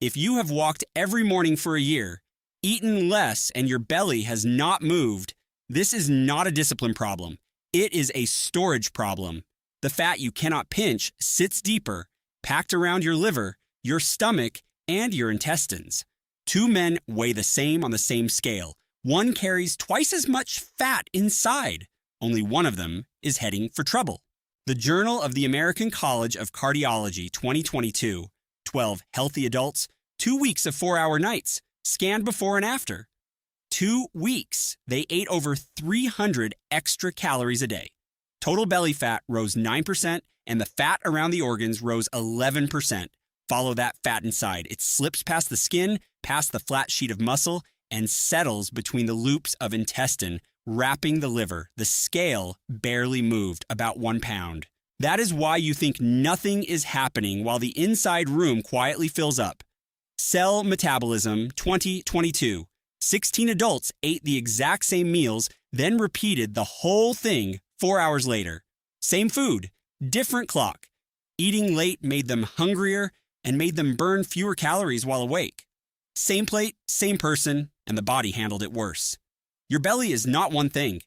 If you have walked every morning for a year, eaten less, and your belly has not moved, this is not a discipline problem. It is a storage problem. The fat you cannot pinch sits deeper, packed around your liver, your stomach, and your intestines. Two men weigh the same on the same scale. One carries twice as much fat inside. Only one of them is heading for trouble. The Journal of the American College of Cardiology 2022, 12 healthy adults, 2 weeks of 4-hour nights, scanned before and after. 2 weeks, they ate over 300 extra calories a day. Total belly fat rose 9%, and the fat around the organs rose 11%. Follow that fat inside. It slips past the skin, past the flat sheet of muscle, and settles between the loops of intestine, wrapping the liver. The scale barely moved, about 1 pound. That is why you think nothing is happening while the inside room quietly fills up. Cell Metabolism 2022. 16 adults ate the exact same meals, then repeated the whole thing 4 hours later. Same food, different clock. Eating late made them hungrier and made them burn fewer calories while awake. Same plate, same person, and the body handled it worse. Your belly is not one thing.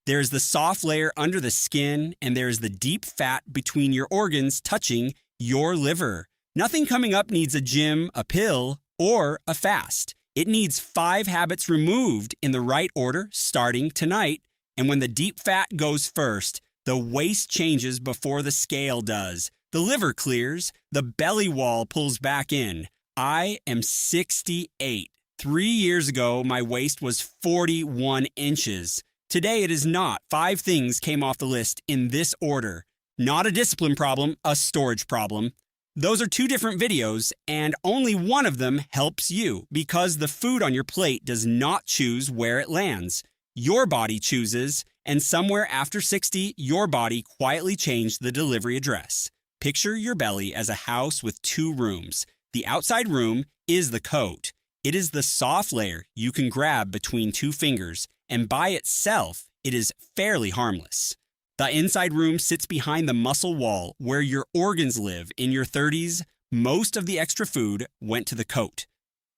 There is the soft layer under the skin, and there is the deep fat between your organs touching your liver. Nothing coming up needs a gym, a pill, or a fast. It needs 5 habits removed in the right order starting tonight. And when the deep fat goes first, the waist changes before the scale does. The liver clears, the belly wall pulls back in. I am 68. 3 years ago, my waist was 41 inches. Today, it is not. 5 things came off the list in this order. Not a discipline problem, a storage problem. Those are 2 different videos, and only one of them helps you because the food on your plate does not choose where it lands. Your body chooses, and somewhere after 60, your body quietly changed the delivery address. Picture your belly as a house with 2 rooms. The outside room is the coat. It is the soft layer you can grab between 2 fingers, and by itself, it is fairly harmless. The inside room sits behind the muscle wall where your organs live. In your 30s, most of the extra food went to the coat.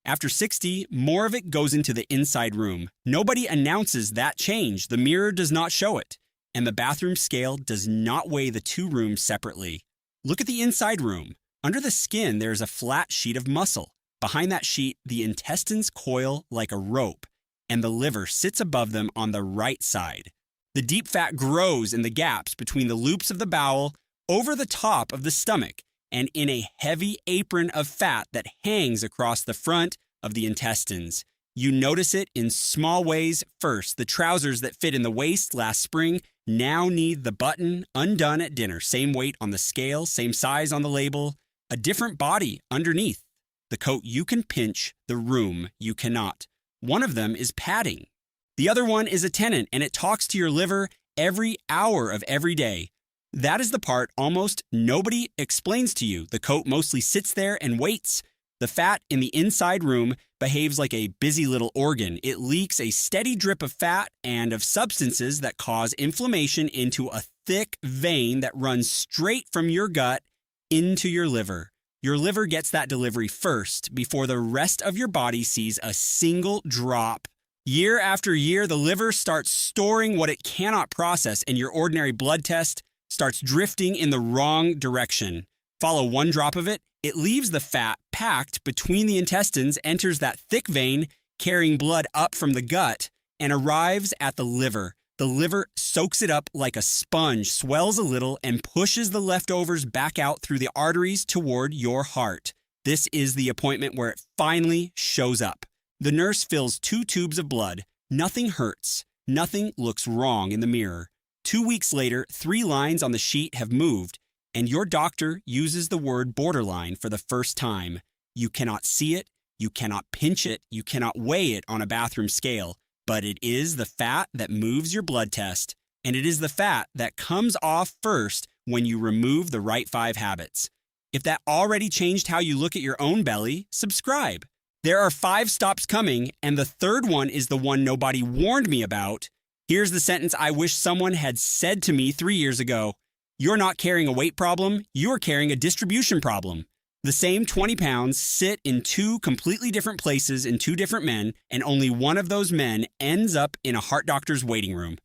After 60, more of it goes into the inside room. Nobody announces that change. The mirror does not show it, and the bathroom scale does not weigh the 2 rooms separately. Look at the inside room. Under the skin, there is a flat sheet of muscle. Behind that sheet, the intestines coil like a rope, and the liver sits above them on the right side. The deep fat grows in the gaps between the loops of the bowel, over the top of the stomach, and in a heavy apron of fat that hangs across the front of the intestines. You notice it in small ways first. The trousers that fit in the waist last spring now need the button undone at dinner. Same weight on the scale, same size on the label, a different body underneath. The coat you can pinch, the room you cannot. One of them is padding. The other one is a tenant, and it talks to your liver every hour of every day. That is the part almost nobody explains to you. The coat mostly sits there and waits. The fat in the inside room behaves like a busy little organ. It leaks a steady drip of fat and of substances that cause inflammation into a thick vein that runs straight from your gut into your liver. Your liver gets that delivery first before the rest of your body sees a single drop. Year after year, the liver starts storing what it cannot process, and your ordinary blood test starts drifting in the wrong direction. Follow 1 drop of it, it leaves the fat packed between the intestines, enters that thick vein, carrying blood up from the gut, and arrives at the liver. The liver soaks it up like a sponge, swells a little, and pushes the leftovers back out through the arteries toward your heart. This is the appointment where it finally shows up. The nurse fills 2 tubes of blood. Nothing hurts. Nothing looks wrong in the mirror. 2 weeks later, 3 lines on the sheet have moved, and your doctor uses the word borderline for the first time. You cannot see it, you cannot pinch it, you cannot weigh it on a bathroom scale, but it is the fat that moves your blood test, and it is the fat that comes off first when you remove the right 5 habits. If that already changed how you look at your own belly, subscribe. There are 5 stops coming, and the 3rd one is the one nobody warned me about. Here's the sentence I wish someone had said to me 3 years ago. You're not carrying a weight problem, you're carrying a distribution problem. The same 20 pounds sit in two completely different places in two different men, and only one of those men ends up in a heart doctor's waiting room.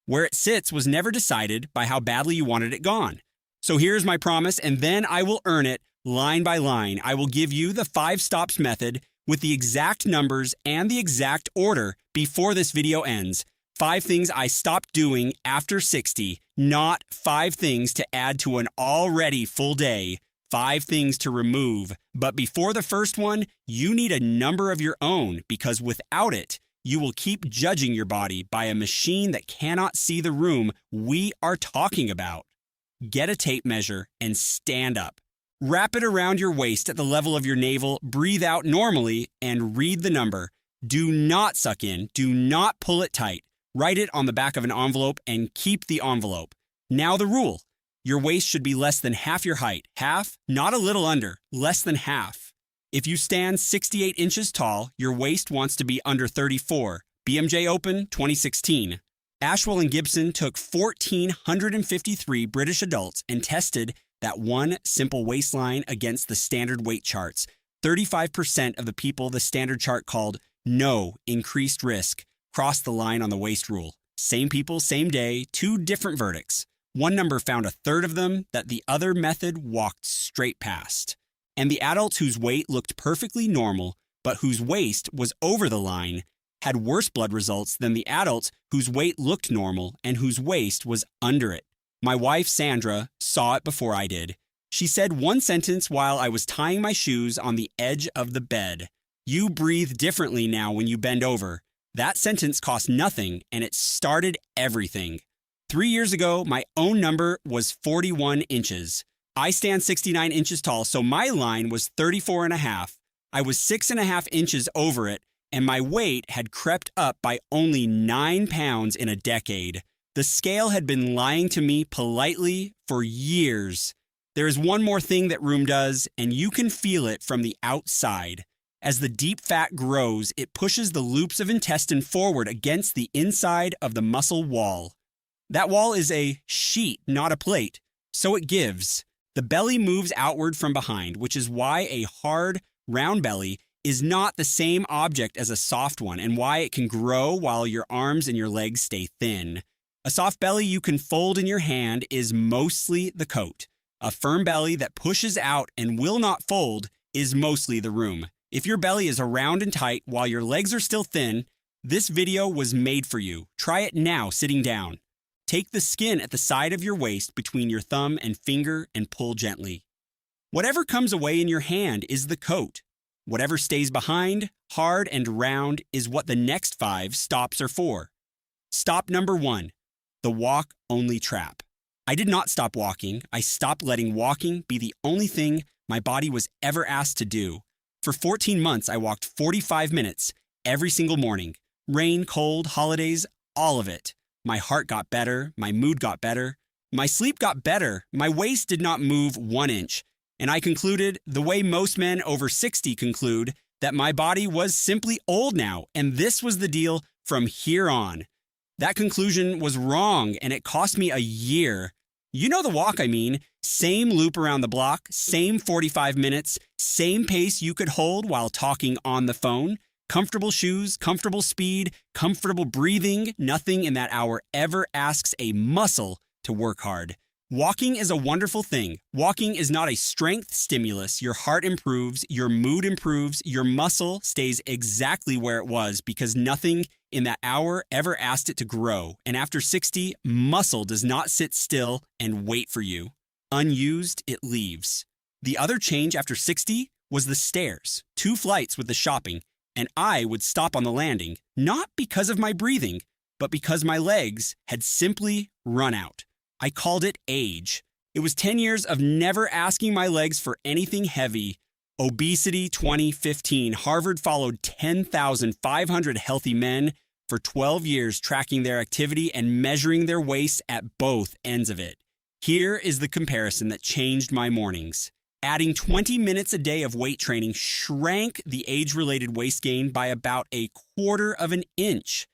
Where it sits was never decided by how badly you wanted it gone. So here's my promise, and then I will earn it line by line. I will give you the 5 stops method with the exact numbers and the exact order before this video ends. 5 things I stopped doing after 60, not 5 things to add to an already full day. 5 things to remove. But before the first one, you need a number of your own, because without it, you will keep judging your body by a machine that cannot see the room we are talking about. Get a tape measure and stand up. Wrap it around your waist at the level of your navel, breathe out normally, and read the number. Do not suck in. Do not pull it tight. Write it on the back of an envelope and keep the envelope. Now the rule. Your waist should be less than half your height. Half, not a little under, less than half. If you stand 68 inches tall, your waist wants to be under 34. BMJ Open 2016. Ashwell and Gibson took 1,453 British adults and tested that one simple waistline against the standard weight charts. 35% of the people the standard chart called no increased risk crossed the line on the waist rule. Same people, same day, 2 different verdicts. One number found a third of them that the other method walked straight past. And the adults whose weight looked perfectly normal, but whose waist was over the line, had worse blood results than the adults whose weight looked normal and whose waist was under it. My wife, Sandra, saw it before I did. She said one sentence while I was tying my shoes on the edge of the bed. You breathe differently now when you bend over. That sentence cost nothing, and it started everything. 3 years ago, my own number was 41 inches. I stand 69 inches tall, so my line was 34 and a half. I was 6.5 inches over it, and my weight had crept up by only 9 pounds in a decade. The scale had been lying to me politely for years. There is one more thing that room does, and you can feel it from the outside. As the deep fat grows, it pushes the loops of intestine forward against the inside of the muscle wall. That wall is a sheet, not a plate, so it gives. The belly moves outward from behind, which is why a hard, round belly is not the same object as a soft one, and why it can grow while your arms and your legs stay thin. A soft belly you can fold in your hand is mostly the coat. A firm belly that pushes out and will not fold is mostly the room. If your belly is round and tight while your legs are still thin, this video was made for you. Try it now sitting down. Take the skin at the side of your waist between your thumb and finger and pull gently. Whatever comes away in your hand is the coat. Whatever stays behind, hard and round, is what the next 5 stops are for. Stop number 1, the walk-only trap. I did not stop walking. I stopped letting walking be the only thing my body was ever asked to do. For 14 months, I walked 45 minutes every single morning. Rain, cold, holidays, all of it. My heart got better, my mood got better, my sleep got better, my waist did not move 1 inch, and I concluded, the way most men over 60 conclude, that my body was simply old now, and this was the deal from here on. That conclusion was wrong, and it cost me a year. You know the walk I mean. Same loop around the block, same 45 minutes, same pace you could hold while talking on the phone. Comfortable shoes, comfortable speed, comfortable breathing. Nothing in that hour ever asks a muscle to work hard. Walking is a wonderful thing. Walking is not a strength stimulus. Your heart improves, your mood improves, your muscle stays exactly where it was because nothing in that hour ever asked it to grow. And after 60, muscle does not sit still and wait for you. Unused, it leaves. The other change after 60 was the stairs, 2 flights with the shopping. And I would stop on the landing, not because of my breathing, but because my legs had simply run out. I called it age. It was 10 years of never asking my legs for anything heavy. Obesity 2015. Harvard followed 10,500 healthy men for 12 years, tracking their activity and measuring their waists at both ends of it. Here is the comparison that changed my mornings. Adding 20 minutes a day of weight training shrank the age-related waist gain by about 1/4 of an inch.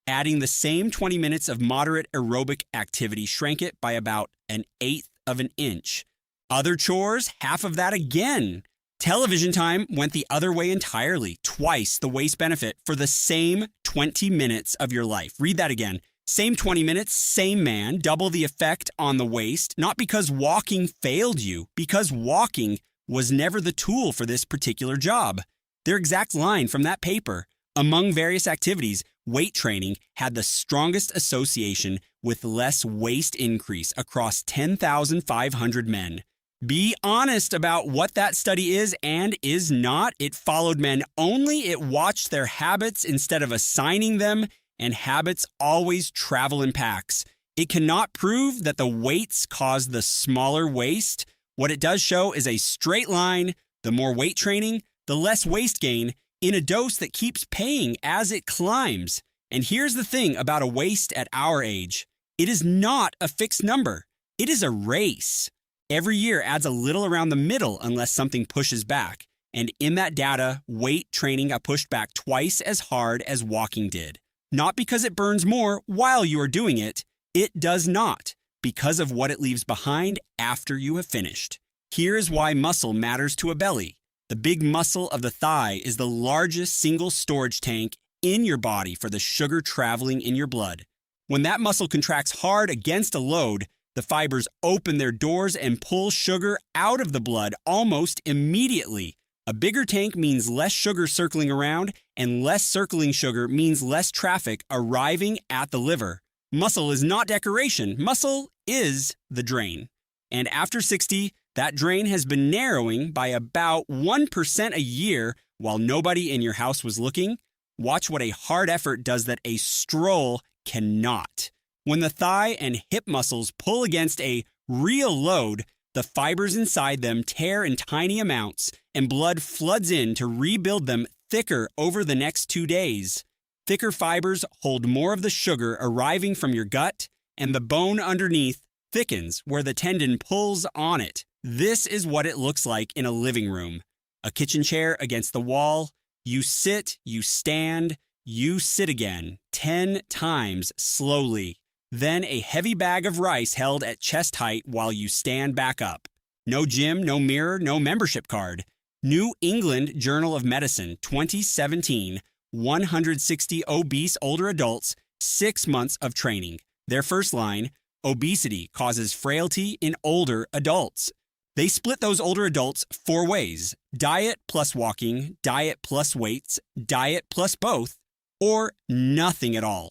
Adding the same 20 minutes of moderate aerobic activity shrank it by about 1/8 of an inch. Other chores, half of that again. Television time went the other way entirely, twice the waist benefit for the same 20 minutes of your life. Read that again. Same 20 minutes, same man, double the effect on the waist, not because walking failed you, because walking was never the tool for this particular job. Their exact line from that paper: among various activities, weight training had the strongest association with less waist increase across 10,500 men. Be honest about what that study is and is not. It followed men only. It watched their habits instead of assigning them, and habits always travel in packs. It cannot prove that the weights cause the smaller waist. What it does show is a straight line. The more weight training, the less waist gain in a dose that keeps paying as it climbs. And here's the thing about a waist at our age. It is not a fixed number. It is a race. Every year adds a little around the middle unless something pushes back. And in that data, weight training got pushed back twice as hard as walking did. Not because it burns more while you are doing it. It does not, because of what it leaves behind after you have finished. Here is why muscle matters to a belly. The big muscle of the thigh is the largest single storage tank in your body for the sugar traveling in your blood. When that muscle contracts hard against a load, the fibers open their doors and pull sugar out of the blood almost immediately. A bigger tank means less sugar circling around, and less circling sugar means less traffic arriving at the liver. Muscle is not decoration. Muscle is the drain. And after 60, that drain has been narrowing by about 1% a year while nobody in your house was looking. Watch what a hard effort does that a stroll cannot. When the thigh and hip muscles pull against a real load, the fibers inside them tear in tiny amounts, and blood floods in to rebuild them thicker over the next 2 days. Thicker fibers hold more of the sugar arriving from your gut, and the bone underneath thickens where the tendon pulls on it. This is what it looks like in a living room. A kitchen chair against the wall. You sit, you stand, you sit again, 10 times slowly. Then a heavy bag of rice held at chest height while you stand back up. No gym, no mirror, no membership card. New England Journal of Medicine, 2017, 160 obese older adults, 6 months of training. Their first line: obesity causes frailty in older adults. They split those older adults 4 ways: diet plus walking, diet plus weights, diet plus both, or nothing at all.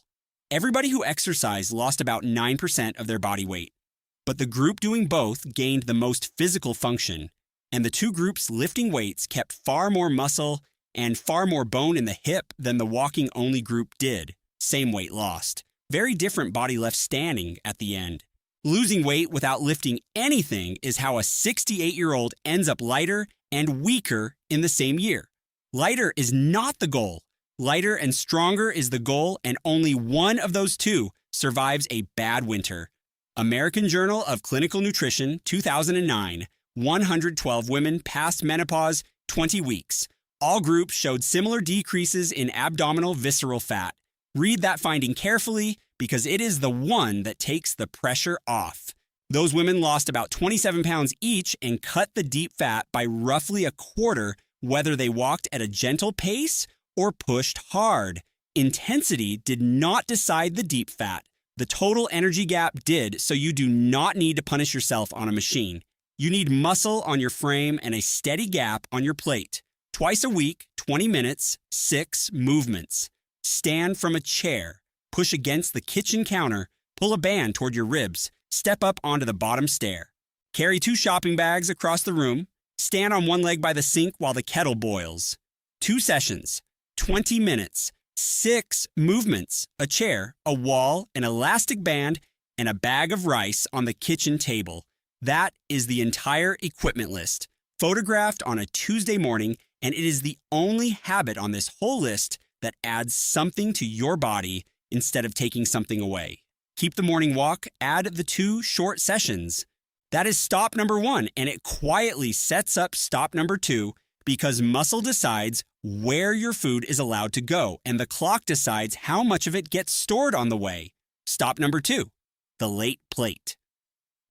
Everybody who exercised lost about 9% of their body weight, but the group doing both gained the most physical function, and the 2 groups lifting weights kept far more muscle and far more bone in the hip than the walking-only group did. Same weight lost. Very different body left standing at the end. Losing weight without lifting anything is how a 68-year-old ends up lighter and weaker in the same year. Lighter is not the goal. Lighter and stronger is the goal, and only one of those 2 survives a bad winter. American Journal of Clinical Nutrition, 2009, 112 women past menopause, 20 weeks. All groups showed similar decreases in abdominal visceral fat. Read that finding carefully because it is the one that takes the pressure off. Those women lost about 27 pounds each and cut the deep fat by roughly a quarter, whether they walked at a gentle pace or pushed hard. Intensity did not decide the deep fat. The total energy gap did, so you do not need to punish yourself on a machine. You need muscle on your frame and a steady gap on your plate. Twice a week, 20 minutes, 6 movements. Stand from a chair. Push against the kitchen counter. Pull a band toward your ribs. Step up onto the bottom stair. Carry 2 shopping bags across the room. Stand on one leg by the sink while the kettle boils. 2 sessions. 20 minutes, 6 movements, a chair, a wall, an elastic band, and a bag of rice on the kitchen table. That is the entire equipment list, photographed on a Tuesday morning, and it is the only habit on this whole list that adds something to your body instead of taking something away. Keep the morning walk, add the 2 short sessions. That is stop number 1, and it quietly sets up stop number 2 because muscle decides where your food is allowed to go, and the clock decides how much of it gets stored on the way. Stop number 2, the late plate.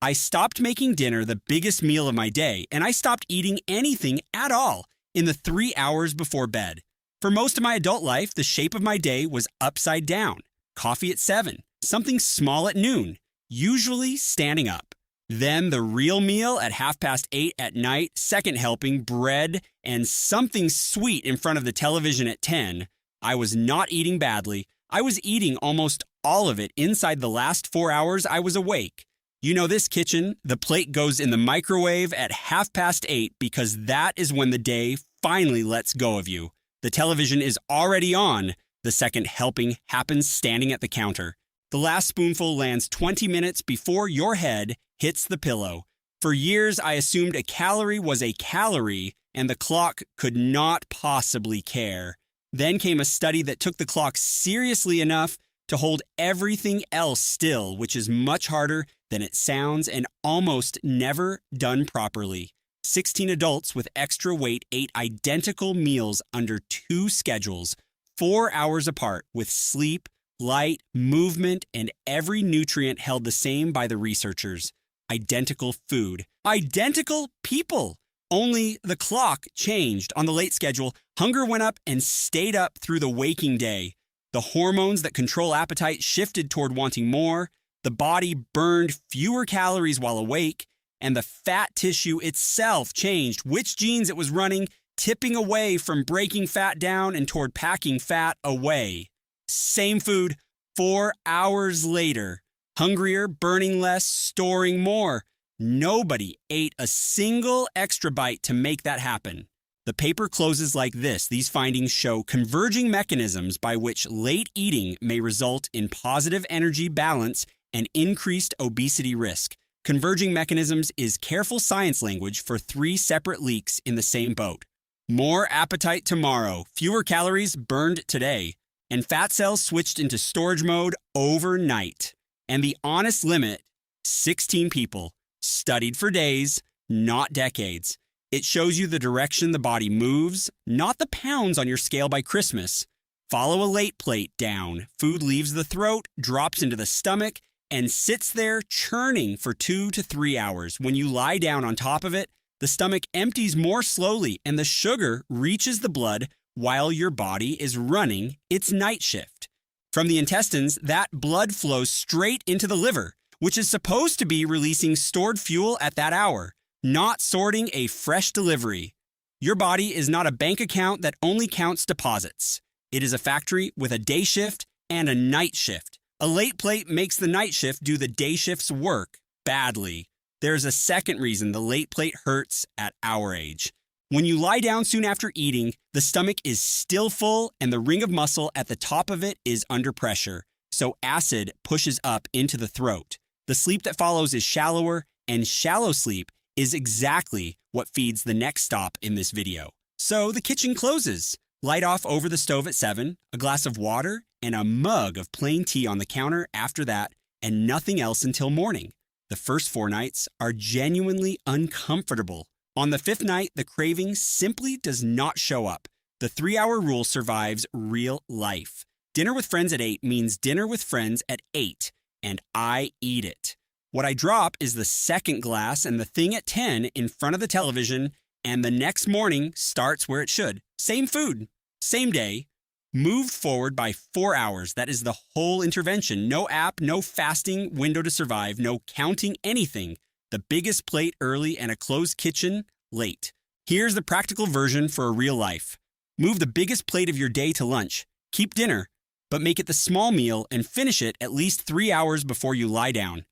I stopped making dinner the biggest meal of my day, and I stopped eating anything at all in the 3 hours before bed. For most of my adult life, the shape of my day was upside down. Coffee at 7, something small at noon, usually standing up. Then the real meal at 8:30 at night, second helping, bread, and something sweet in front of the television at 10. I was not eating badly. I was eating almost all of it inside the last 4 hours I was awake. You know this kitchen, the plate goes in the microwave at 8:30 because that is when the day finally lets go of you. The television is already on. The second helping happens standing at the counter. The last spoonful lands 20 minutes before your head hits the pillow. For years, I assumed a calorie was a calorie and the clock could not possibly care. Then came a study that took the clock seriously enough to hold everything else still, which is much harder than it sounds and almost never done properly. 16 adults with extra weight ate identical meals under 2 schedules, 4 hours apart, with sleep, light, movement, and every nutrient held the same by the researchers. Identical food. Identical people. Only the clock changed. On the late schedule, hunger went up and stayed up through the waking day. The hormones that control appetite shifted toward wanting more. The body burned fewer calories while awake, and the fat tissue itself changed which genes it was running, tipping away from breaking fat down and toward packing fat away. Same food, 4 hours later. Hungrier, burning less, storing more. Nobody ate a single extra bite to make that happen. The paper closes like this. These findings show converging mechanisms by which late eating may result in positive energy balance and increased obesity risk. Converging mechanisms is careful science language for 3 separate leaks in the same boat. More appetite tomorrow, fewer calories burned today, and fat cells switched into storage mode overnight. And the honest limit, 16 people, studied for days, not decades. It shows you the direction the body moves, not the pounds on your scale by Christmas. Follow a late plate down. Food leaves the throat, drops into the stomach, and sits there churning for 2 to 3 hours. When you lie down on top of it, the stomach empties more slowly and the sugar reaches the blood while your body is running its night shift. From the intestines, that blood flows straight into the liver, which is supposed to be releasing stored fuel at that hour, not sorting a fresh delivery. Your body is not a bank account that only counts deposits. It is a factory with a day shift and a night shift. A late plate makes the night shift do the day shift's work badly. There's a second reason the late plate hurts at our age. When you lie down soon after eating, the stomach is still full and the ring of muscle at the top of it is under pressure, so acid pushes up into the throat. The sleep that follows is shallower, and shallow sleep is exactly what feeds the next stop in this video. So the kitchen closes. Light off over the stove at 7, a glass of water, and a mug of plain tea on the counter after that, and nothing else until morning. The first 4 nights are genuinely uncomfortable. On the 5th night, the craving simply does not show up. The 3-hour rule survives real life. Dinner with friends at 8 means dinner with friends at 8, and I eat it. What I drop is the second glass and the thing at 10 in front of the television, and the next morning starts where it should. Same food, same day, moved forward by 4 hours. That is the whole intervention. No app, no fasting window to survive, no counting anything. The biggest plate early and a closed kitchen late. Here's the practical version for a real life. Move the biggest plate of your day to lunch. Keep dinner, but make it the small meal and finish it at least 3 hours before you lie down.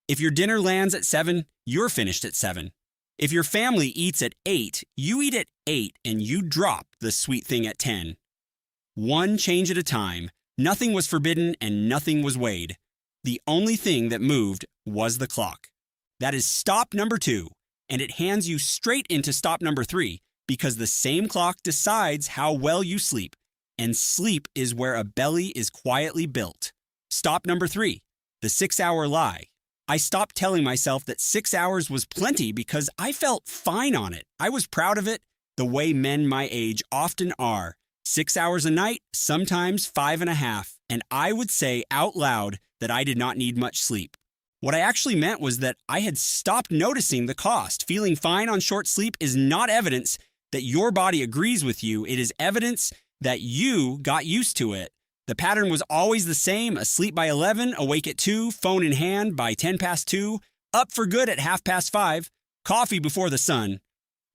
If your dinner lands at 7, you're finished at 7. If your family eats at 8, you eat at 8 and you drop the sweet thing at 10. One change at a time. Nothing was forbidden and nothing was weighed. The only thing that moved was the clock. That is stop number 2, and it hands you straight into stop number 3 because the same clock decides how well you sleep, and sleep is where a belly is quietly built. Stop number 3, the 6-hour lie. I stopped telling myself that 6 hours was plenty because I felt fine on it. I was proud of it, the way men my age often are. 6 hours a night, sometimes 5.5, and I would say out loud that I did not need much sleep. What I actually meant was that I had stopped noticing the cost. Feeling fine on short sleep is not evidence that your body agrees with you. It is evidence that you got used to it. The pattern was always the same: asleep by 11, awake at 2, phone in hand by 10 past 2, up for good at 5:30, coffee before the sun,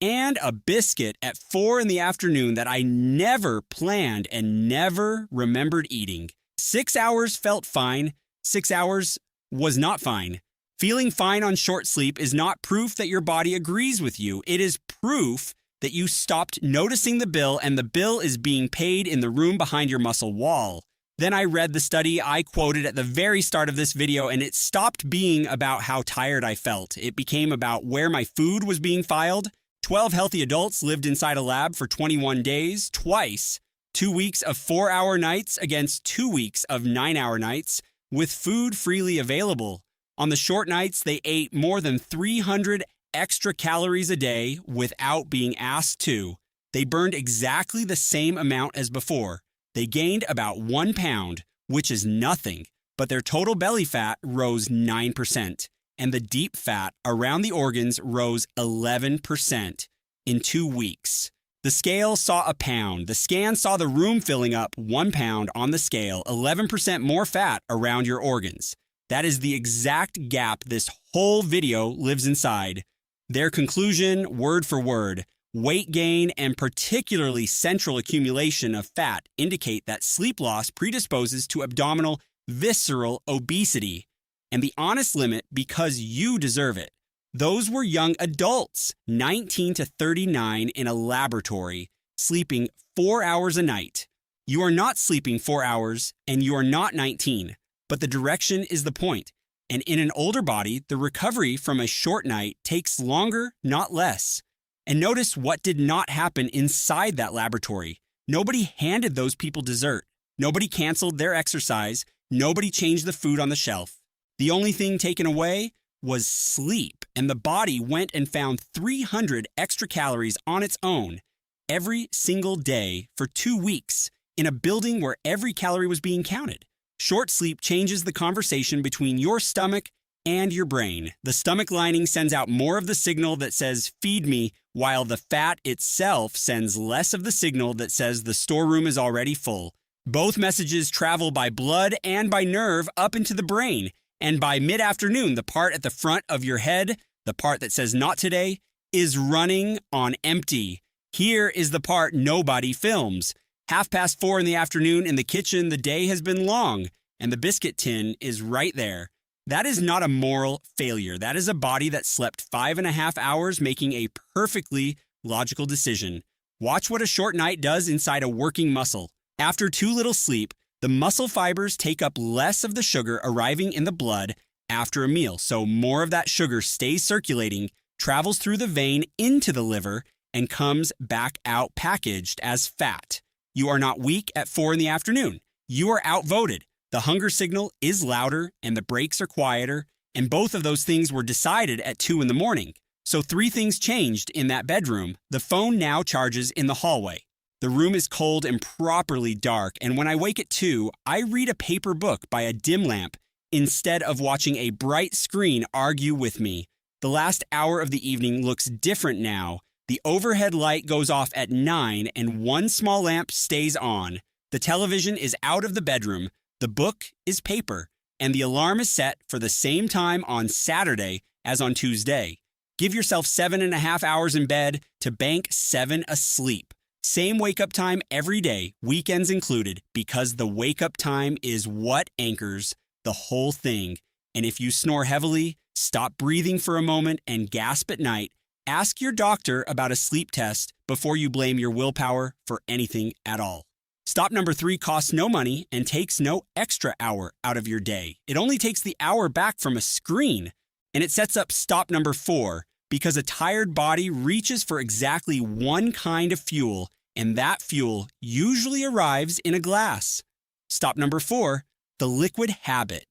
and a biscuit at 4 in the afternoon that I never planned and never remembered eating. 6 hours felt fine. 6 hours was not fine. Feeling fine on short sleep is not proof that your body agrees with you. It is proof that you stopped noticing the bill, and the bill is being paid in the room behind your muscle wall. Then I read the study I quoted at the very start of this video, and it stopped being about how tired I felt. It became about where my food was being filed. 12 healthy adults lived inside a lab for 21 days, twice, 2 weeks of 4-hour nights against 2 weeks of 9-hour nights, with food freely available. On the short nights, they ate more than 300 extra calories a day without being asked to. They burned exactly the same amount as before. They gained about 1 pound, which is nothing, but their total belly fat rose 9%, and the deep fat around the organs rose 11% in 2 weeks. The scale saw a pound. The scan saw the room filling up 1 pound on the scale, 11% more fat around your organs. That is the exact gap this whole video lives inside. Their conclusion, word for word: weight gain and particularly central accumulation of fat indicate that sleep loss predisposes to abdominal visceral obesity. And the honest limit, because you deserve it. Those were young adults, 19 to 39, in a laboratory, sleeping 4 hours a night. You are not sleeping 4 hours, and you are not 19, but the direction is the point. And in an older body, the recovery from a short night takes longer, not less. And notice what did not happen inside that laboratory. Nobody handed those people dessert. Nobody canceled their exercise. Nobody changed the food on the shelf. The only thing taken away was sleep, and the body went and found 300 extra calories on its own every single day for 2 weeks in a building where every calorie was being counted. Short sleep changes the conversation between your stomach and your brain. The stomach lining sends out more of the signal that says, "feed me," while the fat itself sends less of the signal that says the storeroom is already full. Both messages travel by blood and by nerve up into the brain. And by mid-afternoon, the part at the front of your head, the part that says "not today," is running on empty. Here is the part nobody films. 4:30 in the afternoon in the kitchen, the day has been long, and the biscuit tin is right there. That is not a moral failure. That is a body that slept 5.5 hours making a perfectly logical decision. Watch what a short night does inside a working muscle. After too little sleep, the muscle fibers take up less of the sugar arriving in the blood after a meal, so more of that sugar stays circulating, travels through the vein into the liver, and comes back out packaged as fat. You are not weak at 4 in the afternoon. You are outvoted. The hunger signal is louder and the brakes are quieter, and both of those things were decided at 2 in the morning. So 3 things changed in that bedroom. The phone now charges in the hallway. The room is cold and properly dark, and when I wake at 2, I read a paper book by a dim lamp instead of watching a bright screen argue with me. The last hour of the evening looks different now. The overhead light goes off at 9 and one small lamp stays on. The television is out of the bedroom, the book is paper, and the alarm is set for the same time on Saturday as on Tuesday. Give yourself 7.5 hours in bed to bank 7 asleep. Same wake-up time every day, weekends included, because the wake-up time is what anchors the whole thing. And if you snore heavily, stop breathing for a moment, and gasp at night, ask your doctor about a sleep test before you blame your willpower for anything at all. Stop number 3 costs no money and takes no extra hour out of your day. It only takes the hour back from a screen. And it sets up stop number 4, because a tired body reaches for exactly one kind of fuel, and that fuel usually arrives in a glass. Stop number 4, the liquid habit.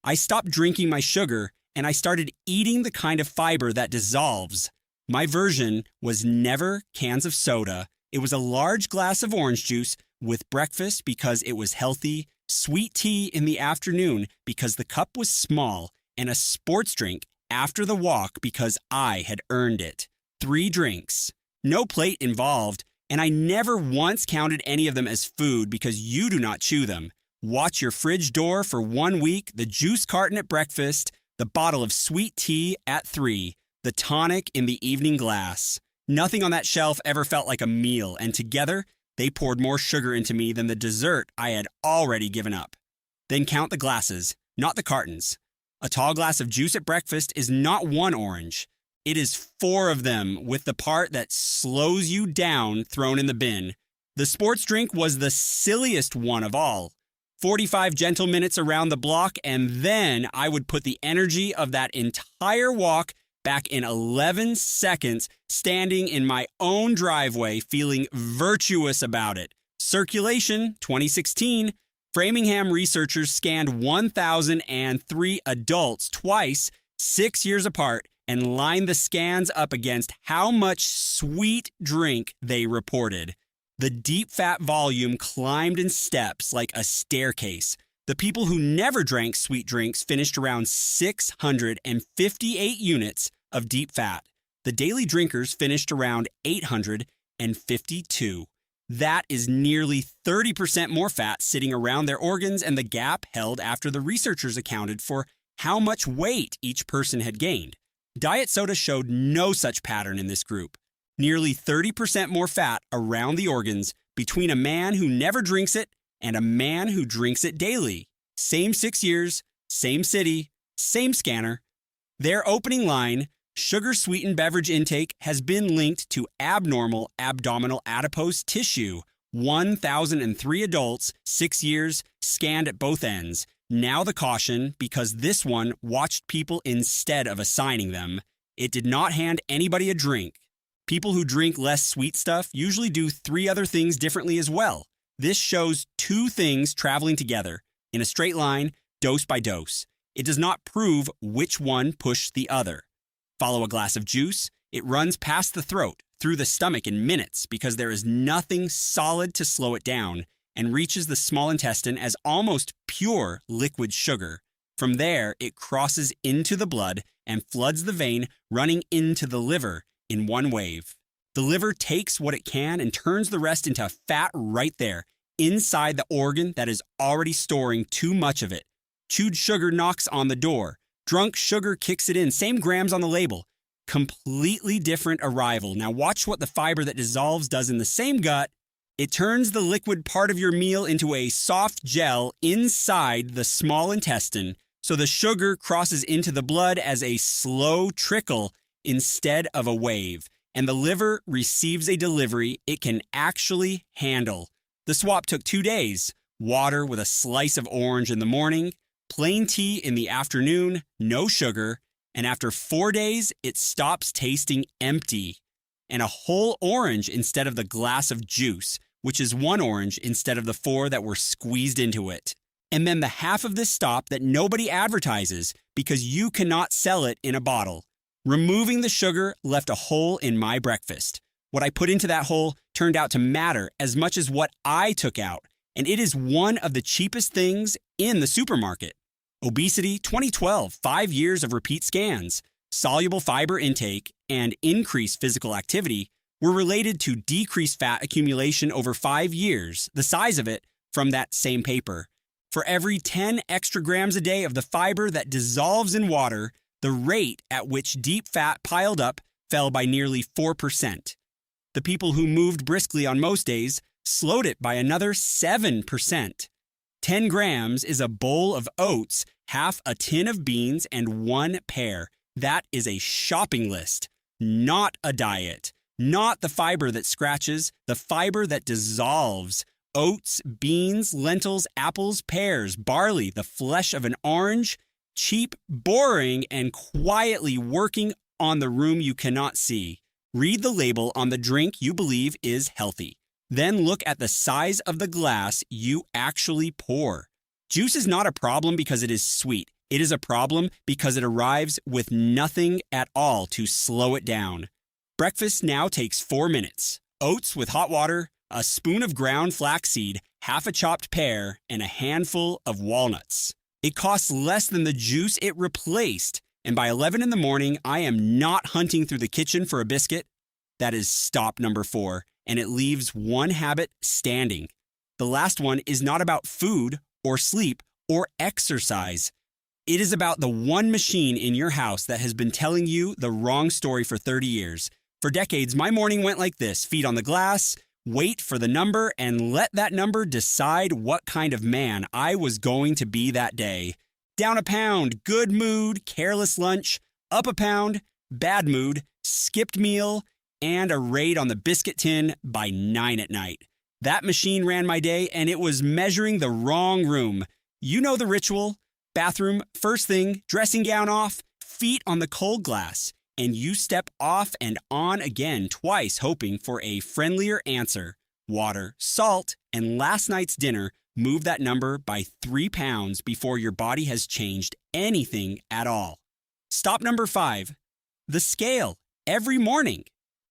I stopped drinking my sugar, and I started eating the kind of fiber that dissolves. My version was never cans of soda. It was a large glass of orange juice with breakfast because it was healthy, sweet tea in the afternoon because the cup was small, and a sports drink after the walk because I had earned it. 3 drinks. No plate involved, and I never once counted any of them as food because you do not chew them. Watch your fridge door for 1 week, the juice carton at breakfast, the bottle of sweet tea at 3, the tonic in the evening glass. Nothing on that shelf ever felt like a meal, and together, they poured more sugar into me than the dessert I had already given up. Then count the glasses, not the cartons. A tall glass of juice at breakfast is not 1 orange. It is 4 of them, with the part that slows you down thrown in the bin. The sports drink was the silliest one of all. 45 gentle minutes around the block, and then I would put the energy of that entire walk back in 11 seconds, standing in my own driveway, feeling virtuous about it. Circulation, 2016. Framingham researchers scanned 1,003 adults twice, 6 years apart, and lined the scans up against how much sweet drink they reported. The deep fat volume climbed in steps like a staircase. The people who never drank sweet drinks finished around 658 units of deep fat. The daily drinkers finished around 852. That is nearly 30% more fat sitting around their organs, and the gap held after the researchers accounted for how much weight each person had gained. Diet soda showed no such pattern in this group. Nearly 30% more fat around the organs between a man who never drinks it and a man who drinks it daily. Same 6 years, same city, same scanner. Their opening line, sugar-sweetened beverage intake has been linked to abnormal abdominal adipose tissue. 1,003 adults, 6 years, scanned at both ends. Now the caution, because this one watched people instead of assigning them. It did not hand anybody a drink. People who drink less sweet stuff usually do 3 other things differently as well. This shows 2 things traveling together, in a straight line, dose by dose. It does not prove which one pushed the other. Follow a glass of juice, it runs past the throat, through the stomach in minutes because there is nothing solid to slow it down, and reaches the small intestine as almost pure liquid sugar. From there, it crosses into the blood and floods the vein, running into the liver in one wave. The liver takes what it can and turns the rest into fat right there, inside the organ that is already storing too much of it. Chewed sugar knocks on the door. Drunk sugar kicks it in. Same grams on the label. Completely different arrival. Now watch what the fiber that dissolves does in the same gut. It turns the liquid part of your meal into a soft gel inside the small intestine, so the sugar crosses into the blood as a slow trickle instead of a wave, and the liver receives a delivery it can actually handle. The swap took 2 days. Water with a slice of orange in the morning, plain tea in the afternoon, no sugar, and after 4 days, it stops tasting empty. And a whole orange instead of the glass of juice, which is 1 orange instead of the 4 that were squeezed into it. And then the half of this stop that nobody advertises because you cannot sell it in a bottle. Removing the sugar left a hole in my breakfast. What I put into that hole turned out to matter as much as what I took out, and it is one of the cheapest things in the supermarket. Obesity, 2012, 5 years of repeat scans. Soluble fiber intake and increased physical activity were related to decreased fat accumulation over 5 years, the size of it from that same paper. For every 10 extra grams a day of the fiber that dissolves in water, the rate at which deep fat piled up fell by nearly 4%. The people who moved briskly on most days slowed it by another 7%. 10 grams is a bowl of oats, half a tin of beans, and 1 pear. That is a shopping list, not a diet. Not the fiber that scratches, the fiber that dissolves. Oats, beans, lentils, apples, pears, barley, the flesh of an orange. Cheap, boring, and quietly working on the room you cannot see. Read the label on the drink you believe is healthy. Then look at the size of the glass you actually pour. Juice is not a problem because it is sweet. It is a problem because it arrives with nothing at all to slow it down. Breakfast now takes 4 minutes. Oats with hot water, a spoon of ground flaxseed, half a chopped pear, and a handful of walnuts. It costs less than the juice it replaced. And by 11 in the morning, I am not hunting through the kitchen for a biscuit. That is stop number 4, and it leaves one habit standing. The last one is not about food or sleep or exercise. It is about the one machine in your house that has been telling you the wrong story for 30 years. For decades, my morning went like this: feet on the glass, wait for the number, and let that number decide what kind of man I was going to be that day. Down a pound, good mood, careless lunch. Up a pound, bad mood, skipped meal, and a raid on the biscuit tin by 9 at night. That machine ran my day, and it was measuring the wrong room. You know the ritual. Bathroom, first thing, dressing gown off, feet on the cold glass, and you step off and on again twice, hoping for a friendlier answer. Water, salt, and last night's dinner move that number by 3 pounds before your body has changed anything at all. Stop number 5, the scale. Every morning,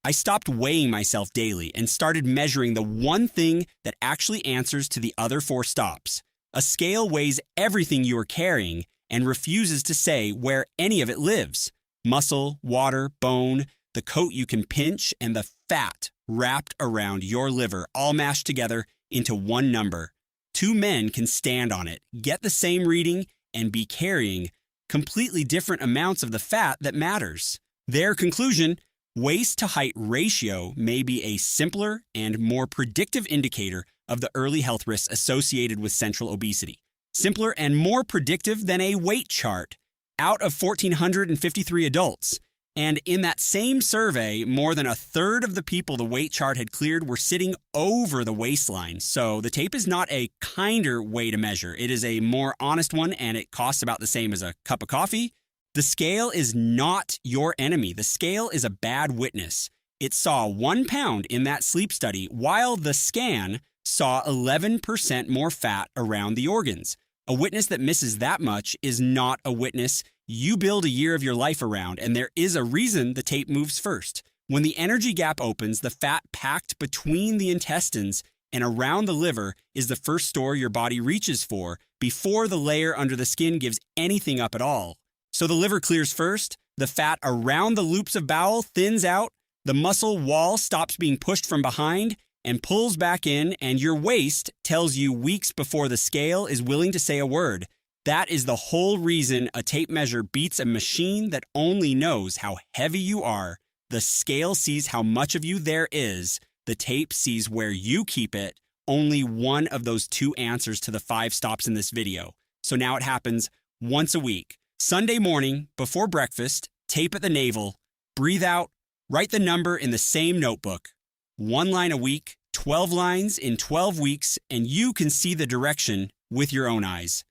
I stopped weighing myself daily and started measuring the one thing that actually answers to the other 4 stops. A scale weighs everything you are carrying and refuses to say where any of it lives. Muscle, water, bone, the coat you can pinch, and the fat wrapped around your liver, all mashed together into one number. 2 men can stand on it, get the same reading, and be carrying completely different amounts of the fat that matters. Their conclusion: waist to height ratio may be a simpler and more predictive indicator of the early health risks associated with central obesity. Simpler and more predictive than a weight chart. Out of 1,453 adults, and in that same survey, more than a third of the people the weight chart had cleared were sitting over the waistline. So the tape is not a kinder way to measure. It is a more honest one, and it costs about the same as a cup of coffee. The scale is not your enemy. The scale is a bad witness. It saw 1 pound in that sleep study, while the scan saw 11% more fat around the organs. A witness that misses that much is not a witness you build a year of your life around, and there is a reason the tape moves first. When the energy gap opens, the fat packed between the intestines and around the liver is the first store your body reaches for before the layer under the skin gives anything up at all. So the liver clears first, the fat around the loops of bowel thins out, the muscle wall stops being pushed from behind and pulls back in, and your waist tells you weeks before the scale is willing to say a word. That is the whole reason a tape measure beats a machine that only knows how heavy you are. The scale sees how much of you there is. The tape sees where you keep it. Only one of those 2 answers to the 5 stops in this video. So now it happens once a week. Sunday morning, before breakfast, tape at the navel, breathe out, write the number in the same notebook. 1 line a week, 12 lines in 12 weeks, and you can see the direction with your own eyes.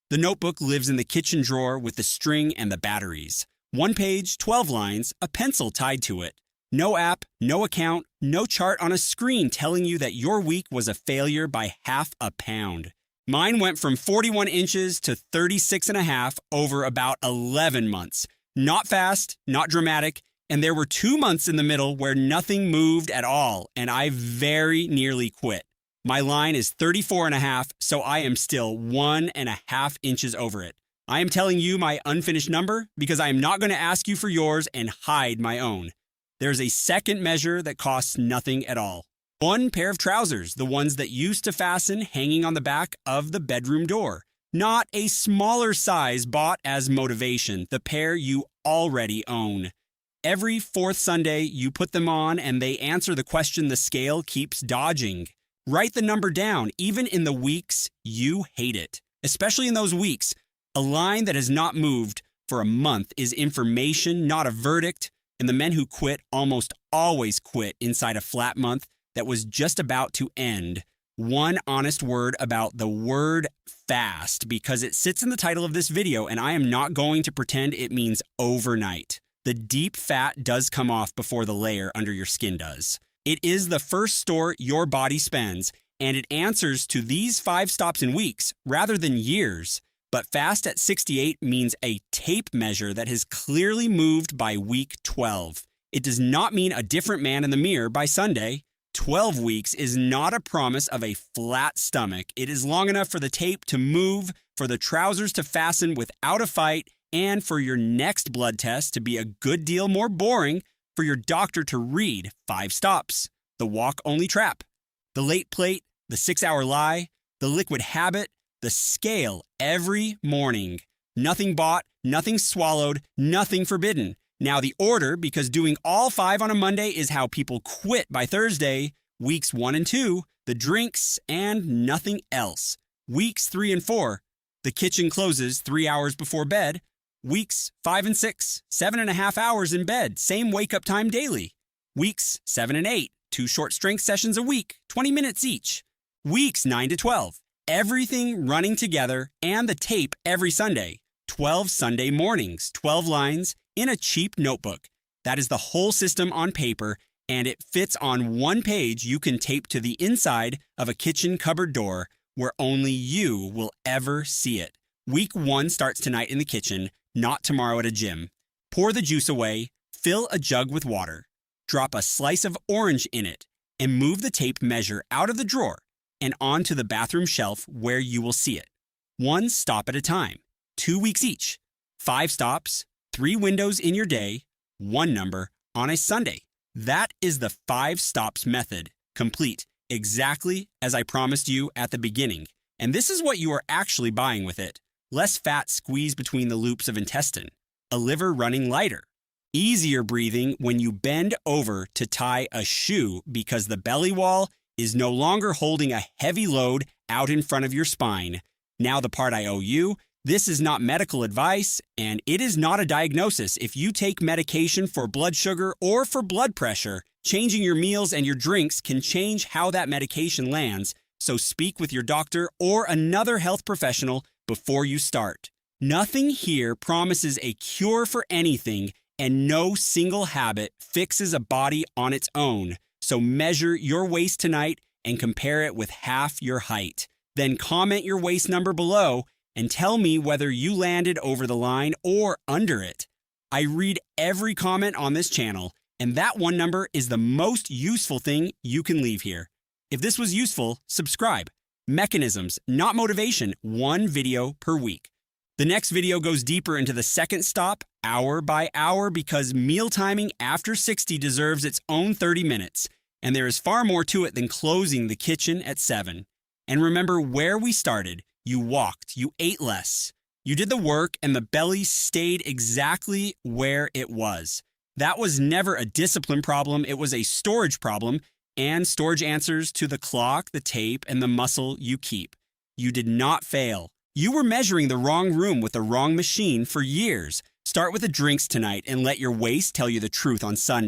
The notebook lives in the kitchen drawer with the string and the batteries. 1 page, 12 lines, a pencil tied to it. No app, no account, no chart on a screen telling you that your week was a failure by half a pound. Mine went from 41 inches to 36.5 over about 11 months. Not fast, not dramatic, and there were 2 months in the middle where nothing moved at all, and I very nearly quit. My line is 34.5, so I am still 1.5 inches over it. I am telling you my unfinished number because I am not going to ask you for yours and hide my own. There's a second measure that costs nothing at all. 1 pair of trousers, the ones that used to fasten hanging on the back of the bedroom door. Not a smaller size bought as motivation, the pair you already own. Every 4th Sunday, you put them on and they answer the question the scale keeps dodging. Write the number down, even in the weeks you hate it. Especially in those weeks, a line that has not moved for a month is information, not a verdict, and the men who quit almost always quit inside a flat month that was just about to end. 1 honest word about the word fast, because it sits in the title of this video, and I am not going to pretend it means overnight. The deep fat does come off before the layer under your skin does. It is the first store your body spends, and it answers to these 5 stops in weeks rather than years. But fast at 68 means a tape measure that has clearly moved by week 12. It does not mean a different man in the mirror by Sunday. 12 weeks is not a promise of a flat stomach. It is long enough for the tape to move for the trousers to fasten without a fight, and for your next blood test to be a good deal more boring, for your doctor to read 5 stops, the walk-only trap, the late plate, the 6-hour lie, the liquid habit, the scale every morning. Nothing bought, nothing swallowed, nothing forbidden. Now the order, because doing all 5 on a Monday is how people quit by Thursday. Weeks 1 and 2, the drinks, and nothing else. Weeks 3 and 4, the kitchen closes 3 hours before bed. Weeks 5 and 6, 7.5 hours in bed, same wake-up time daily. Weeks 7 and 8, 2 short strength sessions a week, 20 minutes each. Weeks 9 to 12, everything running together, and the tape every Sunday. 12 Sunday mornings, 12 lines, in a cheap notebook. That is the whole system on paper, and it fits on one page you can tape to the inside of a kitchen cupboard door where only you will ever see it. Week 1 starts tonight in the kitchen, not tomorrow at a gym. Pour the juice away, fill a jug with water, drop a slice of orange in it, and move the tape measure out of the drawer and onto the bathroom shelf where you will see it. 1 stop at a time, 2 weeks each, 5 stops, 3 windows in your day, 1 number on a Sunday. That is the 5 stops method, complete exactly as I promised you at the beginning. And this is what you are actually buying with it. Less fat squeezed between the loops of intestine, a liver running lighter, easier breathing when you bend over to tie a shoe because the belly wall is no longer holding a heavy load out in front of your spine. Now the part I owe you. This is not medical advice, and it is not a diagnosis. If you take medication for blood sugar or for blood pressure, changing your meals and your drinks can change how that medication lands, so speak with your doctor or another health professional before you start. Nothing here promises a cure for anything, and no single habit fixes a body on its own. So measure your waist tonight and compare it with half your height. Then comment your waist number below and tell me whether you landed over the line or under it. I read every comment on this channel, and that one number is the most useful thing you can leave here. If this was useful, subscribe. Mechanisms, not motivation, 1 video per week. The next video goes deeper into the second stop, hour by hour, because meal timing after 60 deserves its own 30 minutes, and there is far more to it than closing the kitchen at 7. And remember where we started. You walked, you ate less. You did the work, and the belly stayed exactly where it was. That was never a discipline problem, it was a storage problem, and storage answers to the clock, the tape, and the muscle you keep. You did not fail. You were measuring the wrong room with the wrong machine for years. Start with the drinks tonight and let your waist tell you the truth on Sunday.